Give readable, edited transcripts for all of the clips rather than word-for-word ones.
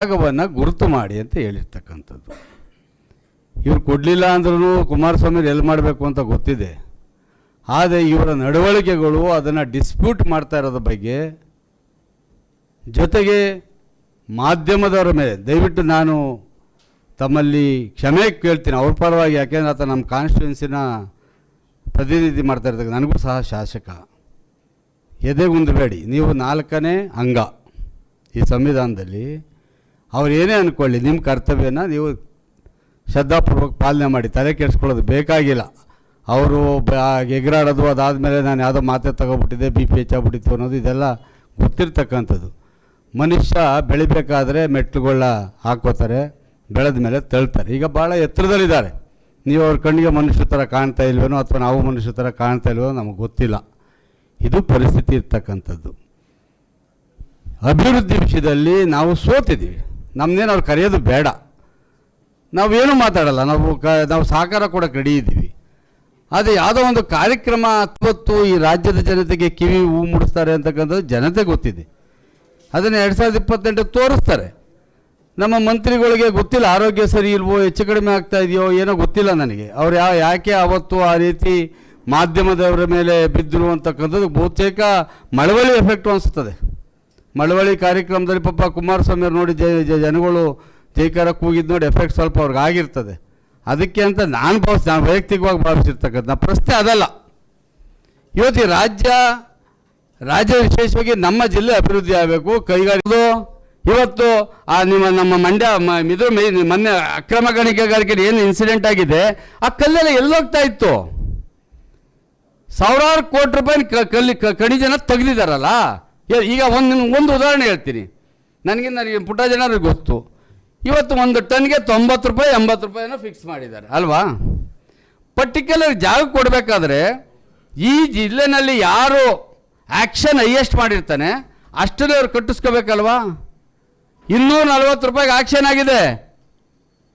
ಜಾಗವನ್ನು ಗುರುತು ಮಾಡಿ ಅಂತ ಹೇಳಿರ್ತಕ್ಕಂಥದ್ದು. ಇವ್ರು ಕೊಡಲಿಲ್ಲ ಅಂದ್ರೂ ಕುಮಾರಸ್ವಾಮಿ ಎಲ್ಲಿ ಮಾಡಬೇಕು ಅಂತ ಗೊತ್ತಿದೆ. ಆದರೆ ಇವರ ನಡವಳಿಕೆಗಳು ಅದನ್ನು ಡಿಸ್ಪ್ಯೂಟ್ ಮಾಡ್ತಾ ಇರೋದ್ರ ಬಗ್ಗೆ, ಜೊತೆಗೆ ಮಾಧ್ಯಮದವರ ಮೇಲೆ ದಯವಿಟ್ಟು ನಾನು ತಮ್ಮಲ್ಲಿ ಕ್ಷಮೆ ಕೇಳ್ತೀನಿ ಅವ್ರ ಪರವಾಗಿ. ಯಾಕೆಂದರೆ ಆತ ನಮ್ಮ ಕಾನ್ಸ್ಟಿಟ್ಯೂನ್ಸಿನ ಪ್ರತಿನಿಧಿ ಮಾಡ್ತಾ ಇರ್ತಕ್ಕ, ನನಗೂ ಸಹ ಶಾಸಕ. ಎದೆಗುಂದಬೇಡಿ, ನೀವು 4ನೇ ಅಂಗ ಈ ಸಂವಿಧಾನದಲ್ಲಿ. ಅವ್ರು ಏನೇ ಅಂದ್ಕೊಳ್ಳಿ, ನಿಮ್ಮ ಕರ್ತವ್ಯನ ನೀವು ಶ್ರದ್ಧಾಪೂರ್ವಕ ಪಾಲನೆ ಮಾಡಿ, ತಲೆ ಕೆಡಿಸ್ಕೊಳ್ಳೋದು ಬೇಕಾಗಿಲ್ಲ. ಅವರು ಎಗರಾಡೋದು, ಅದಾದಮೇಲೆ ನಾನು ಯಾವುದೋ ಮಾತೆ ತಗೊಬಿಟ್ಟಿದ್ದೆ, ಬಿ ಪಿ ಹೆಚ್ಚಾಗ್ಬಿಟ್ಟಿತ್ತು ಅನ್ನೋದು ಇದೆಲ್ಲ ಗೊತ್ತಿರ್ತಕ್ಕಂಥದ್ದು. ಮನುಷ್ಯ ಬೆಳಿಬೇಕಾದ್ರೆ ಮೆಟ್ಲುಗಳ ಹಾಕೋತಾರೆ, ಬೆಳೆದ ಮೇಲೆ ತಳ್ತಾರೆ. ಈಗ ಭಾಳ ಎತ್ತರದಲ್ಲಿದ್ದಾರೆ. ನೀವು ಅವ್ರ ಕಣ್ಣಿಗೆ ಮನುಷ್ಯ ಥರ ಕಾಣ್ತಾ ಇಲ್ವೇನೋ ಅಥವಾ ನಾವು ಮನುಷ್ಯ ಥರ ಕಾಣ್ತಾ ಇಲ್ವೋ ನಮಗೆ ಗೊತ್ತಿಲ್ಲ. ಇದು ಪರಿಸ್ಥಿತಿ ಇರ್ತಕ್ಕಂಥದ್ದು. ಅಭಿವೃದ್ಧಿ ವಿಷಯದಲ್ಲಿ ನಾವು ಸೋತಿದ್ದೀವಿ. ನಮ್ಮನ್ನೇನು ಅವ್ರು ಕರೆಯೋದು ಬೇಡ, ನಾವೇನು ಮಾತಾಡಲ್ಲ, ನಾವು ಸಹಕಾರ ಕೊಡೋಕ್ಕೆ ರೆಡಿ ಇದ್ದೀವಿ. ಆದರೆ ಯಾವುದೋ ಒಂದು ಕಾರ್ಯಕ್ರಮ ಅಥವಾ ಈ ರಾಜ್ಯದ ಜನತೆಗೆ ಕಿವಿ ಹೂ ಮೂಡಿಸ್ತಾರೆ ಅಂತಕ್ಕಂಥದ್ದು ಜನತೆ ಗೊತ್ತಿದೆ. ಅದನ್ನು 2028 ತೋರಿಸ್ತಾರೆ. ನಮ್ಮ ಮಂತ್ರಿಗಳಿಗೆ ಗೊತ್ತಿಲ್ಲ, ಆರೋಗ್ಯ ಸರಿ ಇಲ್ವೋ, ಹೆಚ್ಚು ಕಡಿಮೆ ಆಗ್ತಾ ಇದೆಯೋ ಏನೋ ಗೊತ್ತಿಲ್ಲ ನನಗೆ. ಅವ್ರು ಯಾಕೆ ಅವತ್ತು ಆ ರೀತಿ ಮಾಧ್ಯಮದವರ ಮೇಲೆ ಬಿದ್ದರು ಅಂತಕ್ಕಂಥದ್ದು ಬಹುತೇಕ ಮಳವಳ್ಳಿ ಎಫೆಕ್ಟು ಅನಿಸ್ತದೆ. ಮಳವಳ್ಳಿ ಕಾರ್ಯಕ್ರಮದಲ್ಲಿ ಪಾಪ ಕುಮಾರಸ್ವಾಮಿ ಅವ್ರು ನೋಡಿ ಜನಗಳು ಜೈಕಾರ ಕೂಗಿದ್ದು ನೋಡಿ ಎಫೆಕ್ಟ್ ಸ್ವಲ್ಪ ಅವ್ರಿಗೆ ಆಗಿರ್ತದೆ. ಅದಕ್ಕೆ ಅಂತ ನಾನು ವೈಯಕ್ತಿಕವಾಗಿ ಭಾವಿಸಿರ್ತಕ್ಕಂಥ ಪ್ರಶ್ನೆ ಅದಲ್ಲ. ಇವತ್ತು ಈ ರಾಜ್ಯ ವಿಶೇಷವಾಗಿ ನಮ್ಮ ಜಿಲ್ಲೆ ಅಭಿವೃದ್ಧಿ ಆಗಬೇಕು, ಕೈಗಾರಿಕೆ. ಇವತ್ತು ನಮ್ಮ ಮಂಡ್ಯ ಮೊನ್ನೆ ಅಕ್ರಮ ಗಣಿಗಾರಿಕೆ ಏನು ಇನ್ಸಿಡೆಂಟ್ ಆಗಿದೆ, ಆ ಕಲ್ಲೆಲ್ಲ ಎಲ್ಲೋಗ್ತಾ ಇತ್ತು? ಸಾವಿರಾರು ಕೋಟಿ ರೂಪಾಯಿ ಖನಿಜನ ತೆಗೆದಿದ್ದಾರಲ್ಲ. ಈಗ ಒಂದು ಉದಾಹರಣೆ ಹೇಳ್ತೀನಿ, ನನಗೆ ಪುಟ್ಟ ಜನರಿಗೆ ಗೊತ್ತು. ಇವತ್ತು ಒಂದು ಟನ್ಗೆ 90 ರೂಪಾಯಿ 80 ರೂಪಾಯಿನ ಫಿಕ್ಸ್ ಮಾಡಿದ್ದಾರೆ ಅಲ್ವಾ? ಪರ್ಟಿಕ್ಯುಲರ್ ಜಾಗ ಕೊಡಬೇಕಾದ್ರೆ ಈ ಜಿಲ್ಲೆನಲ್ಲಿ ಯಾರು ಆ್ಯಕ್ಷನ್ ಹೈಯೆಸ್ಟ್ ಮಾಡಿರ್ತಾನೆ ಅಷ್ಟನ್ನೇ ಅವ್ರು ಕಟ್ಟಿಸ್ಕೋಬೇಕಲ್ವಾ? 240 ರೂಪಾಯಿಗೆ ಆಕ್ಷನ್ ಆಗಿದೆ.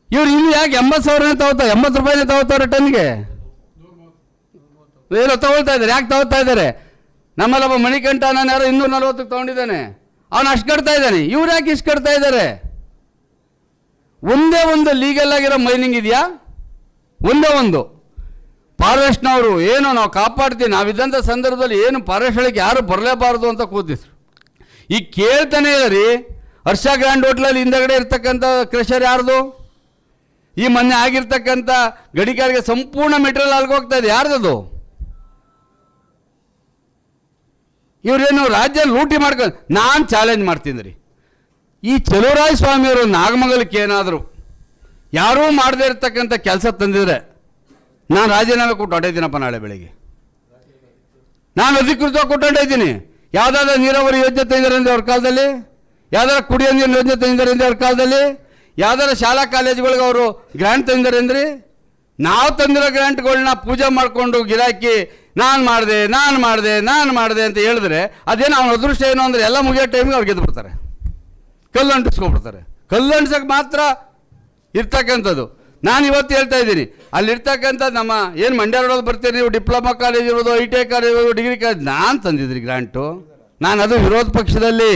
ಇವ್ರು ಇನ್ನು ಯಾಕೆ 80,000ನೇ ತಗೋತಾರೆ, 80 ರೂಪಾಯಿನೇ ತಗೋತಾರೆ ಟನ್ಗೆ? ಏನೋ ತಗೊಳ್ತಾ ಇದ್ದಾರೆ. ಯಾಕೆ ತಗೋತಾ ಇದ್ದಾರೆ? ನಮ್ಮಲ್ಲೊಬ್ಬ ಮಣಿಕಂಠ ನಾನು ಯಾರೋ 240ಕ್ಕೆ ತೊಗೊಂಡಿದ್ದಾನೆ, ಅವನು ಅಷ್ಟು ಕಟ್ತಾ ಇದ್ದಾನೆ. ಇವ್ರು ಯಾಕೆ ಇಷ್ಟು ಕಟ್ತಾ ಇದ್ದಾರೆ? ಒಂದೇ ಒಂದು ಲೀಗಲ್ ಆಗಿರೋ ಮೈನಿಂಗ್ ಇದೆಯಾ? ಒಂದೇ ಒಂದು. ಫಾರೆಸ್ಟ್ನವರು ಏನು ನಾವು ಕಾಪಾಡ್ತೀವಿ, ನಾವಿದ್ದಂಥ ಸಂದರ್ಭದಲ್ಲಿ ಏನು ಫಾರೆಸ್ಟ್ ಒಳಗೆ ಯಾರು ಬರಲೇಬಾರ್ದು ಅಂತ ಕೂತಿದ್ರು. ಈಗ ಕೇಳ್ತಾನೆ ಇದ್ದೀರಿ, ಹರ್ಷ ಗ್ರ್ಯಾಂಡ್ ಹೋಟ್ಲಲ್ಲಿ ಹಿಂದಗಡೆ ಇರ್ತಕ್ಕಂಥ ಕ್ರಷರ್ ಯಾರ್ದು? ಈ ಮೊನ್ನೆ ಆಗಿರ್ತಕ್ಕಂಥ ಗಣಿಗಾರಿಕೆ ಸಂಪೂರ್ಣ ಮೆಟೀರಿಯಲ್ ಅಲ್ಗೋಗ್ತಾ ಇದೆ, ಯಾರ್ದದು? ಇವರೇನು ರಾಜ್ಯ ಲೂಟಿ ಮಾಡ್ಕೊಂಡು ನಾನು ಚಾಲೆಂಜ್ ಮಾಡ್ತೀನಿ ರೀ. ಈ ಚಲುವರಾಯ ಸ್ವಾಮಿಯವರು ನಾಗಮಂಗಲಕ್ಕೆ ಏನಾದರೂ ಯಾರೂ ಮಾಡದೇ ಇರ್ತಕ್ಕಂಥ ಕೆಲಸ ತಂದಿದ್ರೆ ನಾನು ರಾಜೀನಾಮೆ ಕೊಟ್ಟು ಹೊಟ್ಟೈದ್ದೀನಪ್ಪ. ನಾಳೆ ಬೆಳಿಗ್ಗೆ ನಾನು ಅಧಿಕೃತವಾಗಿ ಕೊಟ್ಟು ಹೊಟ್ಟೈದ್ದೀನಿ. ಯಾವುದಾದ್ರೂ ನೀರಾವರಿ ಯೋಜನೆ ತಂದಿದ್ದಾರೆ ಅಂದರೆ ಅವ್ರ ಕಾಲದಲ್ಲಿ, ಯಾವ್ದಾರು ಕುಡಿಯೋ ನೀರಿನ ಯೋಜನೆ ತಂದಿದ್ದಾರೆ ಅಂದರೆ ಅವ್ರ ಕಾಲದಲ್ಲಿ, ಯಾವ್ದಾರು ಶಾಲಾ ಕಾಲೇಜುಗಳಿಗೆ ಅವರು ಗ್ರ್ಯಾಂಟ್ ತಂದಿದ್ದಾರೆ ಅಂದರೆ, ನಾವು ತಂದಿರೋ ಗ್ರ್ಯಾಂಟ್ಗಳನ್ನ ಪೂಜೆ ಮಾಡಿಕೊಂಡು ಗಿರಾಕಿ ನಾನು ಮಾಡಿದೆ ಅಂತ ಹೇಳಿದ್ರೆ ಅದೇನು ಅವನ ಅದೃಷ್ಟ ಏನು ಅಂದರೆ ಎಲ್ಲ ಮುಗಿಯೋ ಟೈಮಿಗೆ ಅವ್ರು ಗೆದ್ದು ಬಿಡ್ತಾರೆ, ಕಲ್ಲು ಅಂಟಿಸ್ಕೊಂಡ್ಬಿಡ್ತಾರೆ. ಕಲ್ಲು ಅಂಟಿಸೋಕೆ ಮಾತ್ರ ಇರ್ತಕ್ಕಂಥದ್ದು. ನಾನು ಇವತ್ತು ಹೇಳ್ತಾ ಇದ್ದೀನಿ, ಅಲ್ಲಿರ್ತಕ್ಕಂಥ ನಮ್ಮ ಏನು ಮಂಡ್ಯ ರೋಡಲ್ಲಿ ಬರ್ತೀರಿ ನೀವು, ಡಿಪ್ಲೊಮಾ ಕಾಲೇಜ್ ಇರೋದು, ITI ಕಾಲೇಜ್ ಇರೋದು, ಡಿಗ್ರಿ ಕಾಲೇಜ್ ನಾನು ತಂದಿದ್ರಿ ಗ್ರ್ಯಾಂಟು. ನಾನು ಅದು ವಿರೋಧ ಪಕ್ಷದಲ್ಲಿ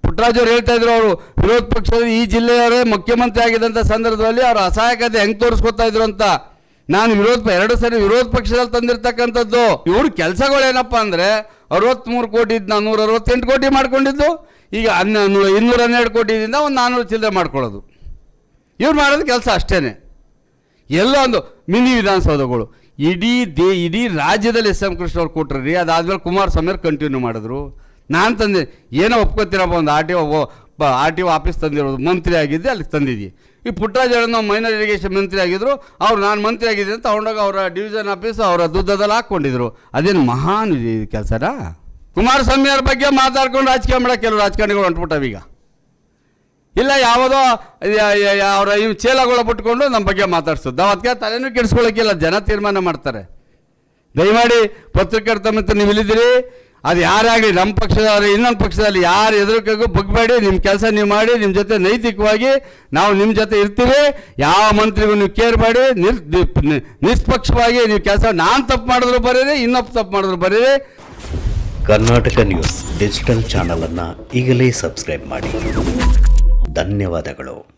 ಪುಟ್ಟರಾಜ್ ಅವ್ರು ಹೇಳ್ತಾ ಇದ್ರು, ಅವರು ವಿರೋಧ ಪಕ್ಷದಲ್ಲಿ ಈ ಜಿಲ್ಲೆಯವರೇ ಮುಖ್ಯಮಂತ್ರಿ ಆಗಿದ್ದಂಥ ಸಂದರ್ಭದಲ್ಲಿ ಅವರು ಅಸಹಾಯಕತೆ ಹೆಂಗೆ ತೋರಿಸ್ಕೊತಾ ಇದ್ರು ಅಂತ ನಾನು 2 ಸರಿ ವಿರೋಧ ಪಕ್ಷದಲ್ಲಿ ತಂದಿರ್ತಕ್ಕಂಥದ್ದು. ಇವ್ರ ಕೆಲಸಗಳೇನಪ್ಪ ಅಂದರೆ 63 ಕೋಟಿ ಇದ್ದು 168 ಕೋಟಿ ಮಾಡ್ಕೊಂಡಿದ್ದು, ಈಗ 212 ಕೋಟಿಯಿಂದ ಒಂದು 400 ಚಿಲ್ಲರೆ ಮಾಡ್ಕೊಳ್ಳೋದು. ಇವ್ರು ಮಾಡೋದು ಕೆಲಸ ಅಷ್ಟೇ. ಎಲ್ಲೋ ಒಂದು ಮಿನಿ ವಿಧಾನಸೌಧಗಳು ಇಡೀ ರಾಜ್ಯದಲ್ಲಿ SM ಕೃಷ್ಣ ಅವ್ರು ಕೊಟ್ಟರು ರೀ. ಅದಾದಮೇಲೆ ಕುಮಾರಸ್ವಾಮಿ ಅವ್ರು ಕಂಟಿನ್ಯೂ ಮಾಡಿದ್ರು. ನಾನು ತಂದೆ ಏನೋ ಒಪ್ಕೋತೀರಪ್ಪ, ಒಂದು RTO ಆಫೀಸ್ ತಂದಿರೋದು, ಮಂತ್ರಿ ಆಗಿದ್ದೆ ಅಲ್ಲಿ ತಂದಿದ್ದಿ. ಈ ಪುಟ್ಟರಾಜ್ ನಾವು ಮೈನರ್ ಇರಿಗೇಷನ್ ಮಂತ್ರಿ ಆಗಿದ್ರು, ಅವ್ರು ನಾನು ಮಂತ್ರಿ ಆಗಿದ್ದೆ ಅಂತ ತಗೊಂಡೋಗಿ ಅವರ ಡಿವಿಷನ್ ಆಫೀಸ್ ಅವರ ದುಡ್ಡದಲ್ಲಿ ಹಾಕ್ಕೊಂಡಿದ್ರು. ಅದೇನು ಮಹಾನ್ ಕೆಲಸನಾ? ಕುಮಾರಸ್ವಾಮಿ ಅವ್ರ ಬಗ್ಗೆ ಮಾತಾಡ್ಕೊಂಡು ರಾಜಕೀಯ ಮಾಡೋ ಕೆಲವು ರಾಜಕಾರಣಿಗಳು ಹೊಂಟ್ಬಿಟ್ಟವೀಗ. ಇಲ್ಲ ಯಾವುದೋ ಅವರ ಇವು ಚೇಲಗಳ ಬಿಟ್ಕೊಂಡು ನಮ್ಮ ಬಗ್ಗೆ ಮಾತಾಡ್ಸೋದು. ನಾವು ಅದಕ್ಕೆ ತಲೆನೂ ಕೆಡಿಸ್ಕೊಳ್ಳೋಕ್ಕಿಲ್ಲ, ಜನ ತೀರ್ಮಾನ ಮಾಡ್ತಾರೆ. ದಯಮಾಡಿ ಪತ್ರಕರ್ತ ಮಿತ್ರ ನೀವು ಇಲ್ಲಿದ್ದೀರಿ, ಅದು ಯಾರಾಗಲಿ ನಮ್ಮ ಪಕ್ಷದವ್ರು ಇನ್ನೊಂದು ಪಕ್ಷದಲ್ಲಿ ಯಾರು ಎದುರಿಕೆಗೂ ಬಗ್ಬೇಡಿ. ನಿಮ್ಮ ಕೆಲಸ ನೀವು ಮಾಡಿ, ನಿಮ್ಮ ಜೊತೆ ನೈತಿಕವಾಗಿ ನಾವು ನಿಮ್ಮ ಜೊತೆ ಇರ್ತೀವಿ. ಯಾವ ಮಂತ್ರಿಗೂ ನೀವು ಕೇರ್ ಮಾಡಿ, ನಿಷ್ಪಕ್ಷವಾಗಿ ನೀವು ಕೆಲಸ, ನಾನು ತಪ್ಪು ಮಾಡಿದ್ರು ಬರೀರಿ, ಇನ್ನೊಬ್ಬ ತಪ್ಪು ಮಾಡಿದ್ರು ಬರೀರಿ. ಕರ್ನಾಟಕ ನ್ಯೂಸ್ ಡಿಜಿಟಲ್ ಚಾನಲ್ ಅನ್ನು ಈಗಲೇ ಸಬ್ಸ್ಕ್ರೈಬ್ ಮಾಡಿ. ಧನ್ಯವಾದಗಳು.